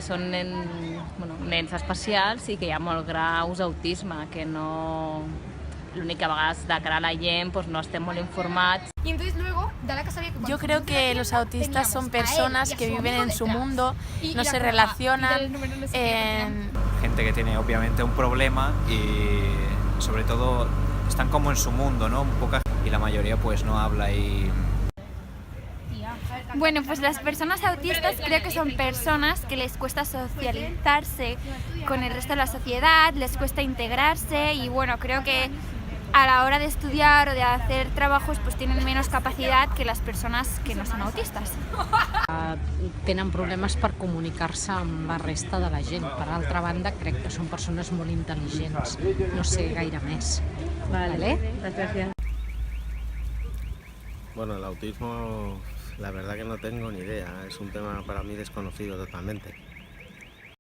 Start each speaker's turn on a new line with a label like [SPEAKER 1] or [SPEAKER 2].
[SPEAKER 1] Són nens especials i que hi ha molts graus d'autisme, que no... L'únic que a vegades de cara a la gent pues, no estem molt informats.
[SPEAKER 2] Y entonces luego, Dala que sabía que
[SPEAKER 3] Yo creo que los autistas son personas que viven en su mundo, no se relacionan.
[SPEAKER 4] Gente que tiene obviamente un problema y sobre todo están como en su mundo, ¿no? Y la mayoría pues no habla y...
[SPEAKER 5] Bueno, pues las personas autistas creo que son personas que les cuesta socializarse con el resto de la sociedad, les cuesta integrarse y bueno, creo que a la hora de estudiar o de hacer trabajos pues tienen menos capacidad que las personas que no son autistas.
[SPEAKER 6] Tenen problemes per comunicar-se amb la resta de la gent. Per altra banda, crec que són persones molt intel·ligents. No sé gaire més.
[SPEAKER 1] Vale. Gràcies.
[SPEAKER 7] Bueno, el autismo, la verdad que no tengo ni idea. Es un tema para mí desconocido totalmente.